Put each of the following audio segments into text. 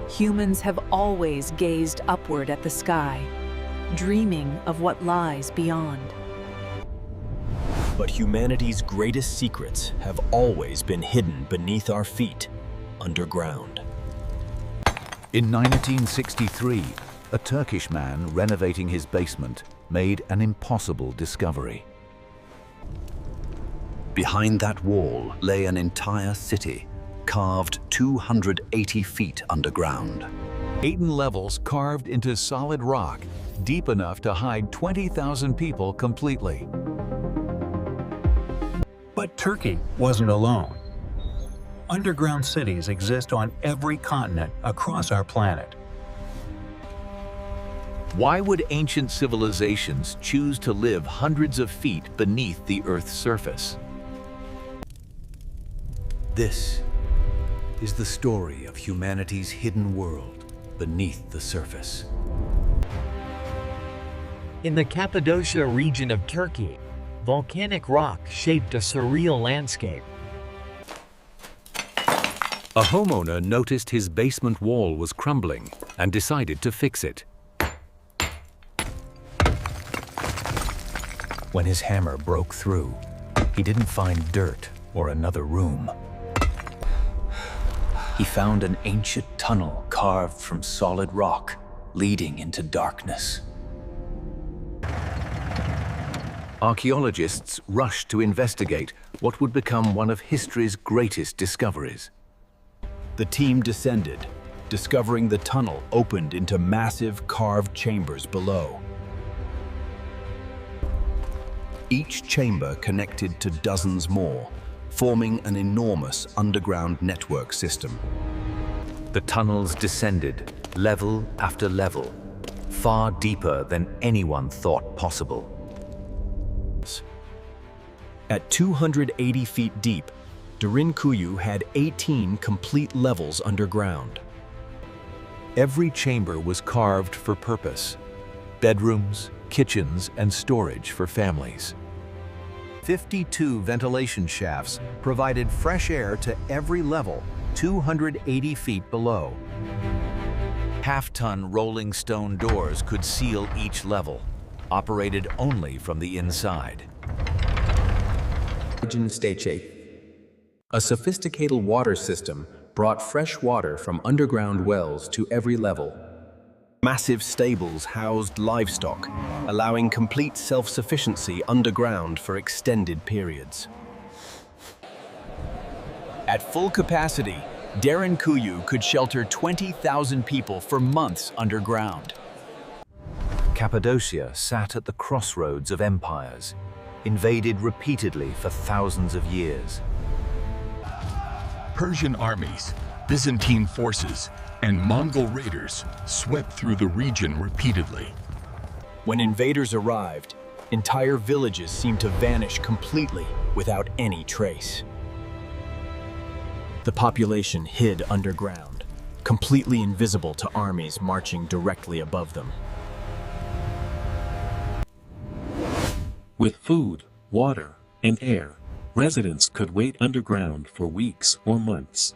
Humans have always gazed upward at the sky, dreaming of what lies beyond. But humanity's greatest secrets have always been hidden beneath our feet, underground. In 1963, a Turkish man renovating his basement made an impossible discovery. Behind that wall lay an entire city, carved 280 feet underground. 18 levels carved into solid rock, deep enough to hide 20,000 people completely. But Turkey wasn't alone. Underground cities exist on every continent across our planet. Why would ancient civilizations choose to live hundreds of feet beneath the Earth's surface? This is the story of humanity's hidden world beneath the surface. In the Cappadocia region of Turkey, volcanic rock shaped a surreal landscape. A homeowner noticed his basement wall was crumbling and decided to fix it. When his hammer broke through, he didn't find dirt or another room. He found an ancient tunnel carved from solid rock, leading into darkness. Archaeologists rushed to investigate what would become one of history's greatest discoveries. The team descended, discovering the tunnel opened into massive carved chambers below. Each chamber connected to dozens more, forming an enormous underground network system. The tunnels descended, level after level, far deeper than anyone thought possible. At 280 feet deep, Derinkuyu had 18 complete levels underground. Every chamber was carved for purpose: bedrooms, kitchens, and storage for families. 52 ventilation shafts provided fresh air to every level, 280 feet below. Half-ton rolling stone doors could seal each level, operated only from the inside. A sophisticated water system brought fresh water from underground wells to every level. Massive stables housed livestock, allowing complete self-sufficiency underground for extended periods. At full capacity, Derinkuyu could shelter 20,000 people for months underground. Cappadocia sat at the crossroads of empires, invaded repeatedly for thousands of years. Persian armies, Byzantine forces, and Mongol raiders swept through the region repeatedly. When invaders arrived, entire villages seemed to vanish completely without any trace. The population hid underground, completely invisible to armies marching directly above them. With food, water, and air, residents could wait underground for weeks or months.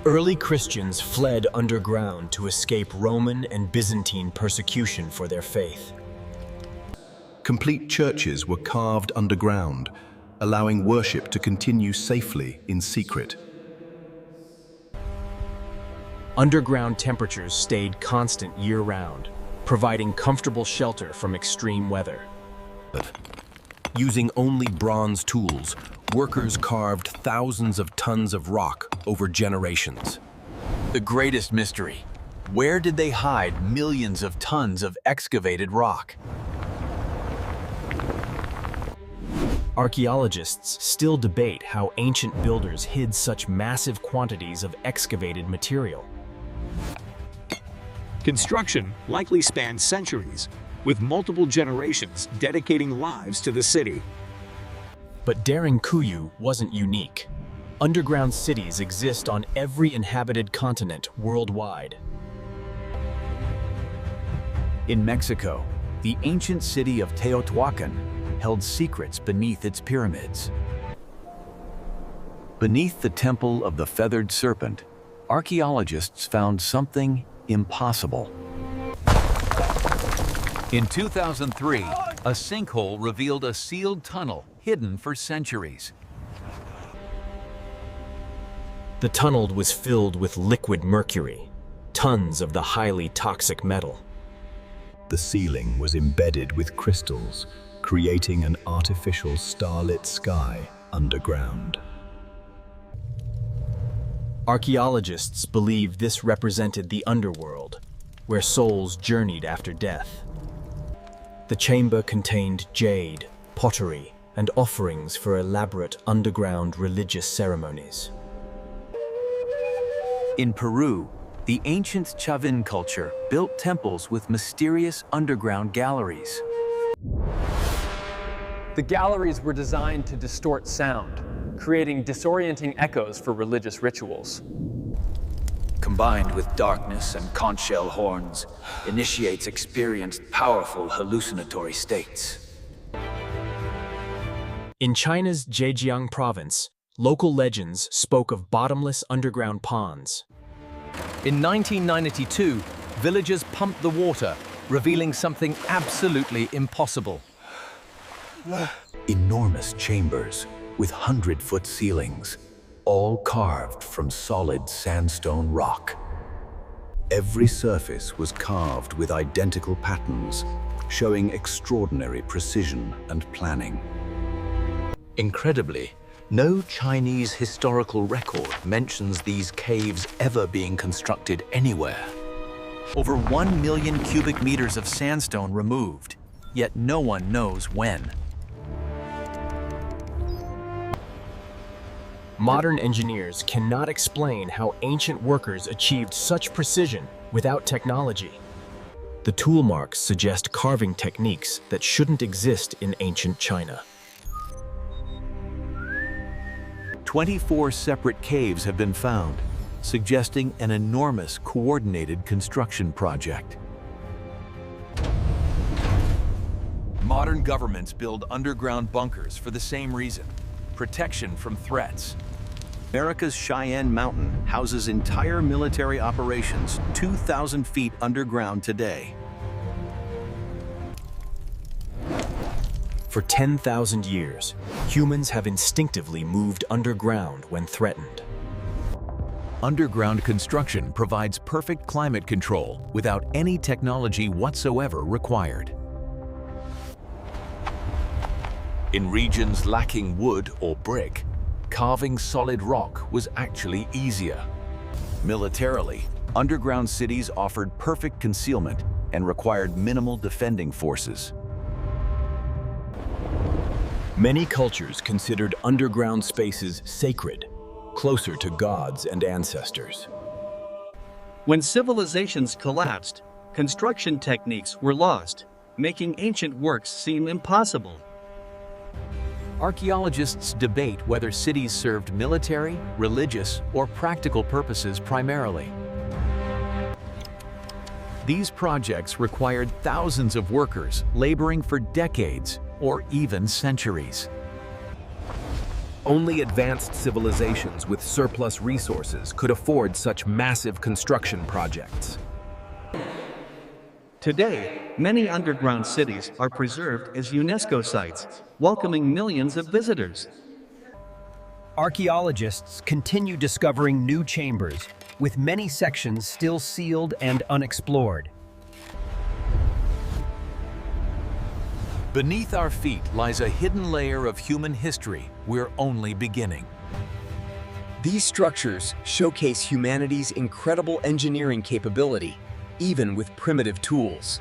Early Christians fled underground to escape Roman and Byzantine persecution for their faith. Complete churches were carved underground, allowing worship to continue safely in secret. Underground temperatures stayed constant year-round, providing comfortable shelter from extreme weather. Using only bronze tools, workers carved thousands of tons of rock over generations. The greatest mystery: where did they hide millions of tons of excavated rock? Archaeologists still debate how ancient builders hid such massive quantities of excavated material. Construction likely spanned centuries, with multiple generations dedicating lives to the city. But Derinkuyu wasn't unique. Underground cities exist on every inhabited continent worldwide. In Mexico, the ancient city of Teotihuacan held secrets beneath its pyramids. Beneath the Temple of the Feathered Serpent, archaeologists found something impossible. In 2003, a sinkhole revealed a sealed tunnel hidden for centuries. The tunnel was filled with liquid mercury, tons of the highly toxic metal. The ceiling was embedded with crystals, creating an artificial starlit sky underground. Archaeologists believe this represented the underworld, where souls journeyed after death. The chamber contained jade, pottery, and offerings for elaborate underground religious ceremonies. In Peru, the ancient Chavin culture built temples with mysterious underground galleries. The galleries were designed to distort sound, creating disorienting echoes for religious rituals. Combined with darkness and conch shell horns, initiates experienced powerful hallucinatory states. In China's Zhejiang province, local legends spoke of bottomless underground ponds. In 1992, villagers pumped the water, revealing something absolutely impossible. Enormous chambers with 100-foot ceilings, all carved from solid sandstone rock. Every surface was carved with identical patterns, showing extraordinary precision and planning. Incredibly, no Chinese historical record mentions these caves ever being constructed anywhere. Over 1 million cubic meters of sandstone removed, yet no one knows when. Modern engineers cannot explain how ancient workers achieved such precision without technology. The tool marks suggest carving techniques that shouldn't exist in ancient China. 24 separate caves have been found, suggesting an enormous coordinated construction project. Modern governments build underground bunkers for the same reason: protection from threats. America's Cheyenne Mountain houses entire military operations 2,000 feet underground today. For 10,000 years, humans have instinctively moved underground when threatened. Underground construction provides perfect climate control without any technology whatsoever required. In regions lacking wood or brick, carving solid rock was actually easier. Militarily, underground cities offered perfect concealment and required minimal defending forces. Many cultures considered underground spaces sacred, closer to gods and ancestors. When civilizations collapsed, construction techniques were lost, making ancient works seem impossible. Archaeologists debate whether cities served military, religious, or practical purposes primarily. These projects required thousands of workers laboring for decades or even centuries. Only advanced civilizations with surplus resources could afford such massive construction projects. Today, many underground cities are preserved as UNESCO sites, welcoming millions of visitors. Archaeologists continue discovering new chambers, with many sections still sealed and unexplored. Beneath our feet lies a hidden layer of human history we're only beginning. These structures showcase humanity's incredible engineering capability, even with primitive tools.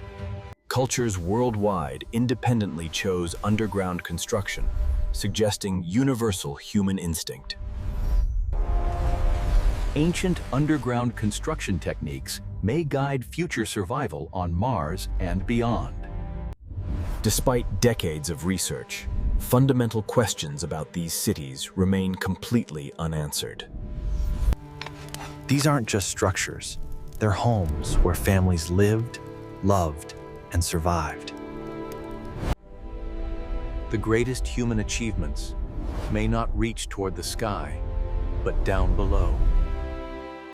Cultures worldwide independently chose underground construction, suggesting universal human instinct. Ancient underground construction techniques may guide future survival on Mars and beyond. Despite decades of research, fundamental questions about these cities remain completely unanswered. These aren't just structures. They're homes where families lived, loved, and survived. The greatest human achievements may not reach toward the sky, but down below.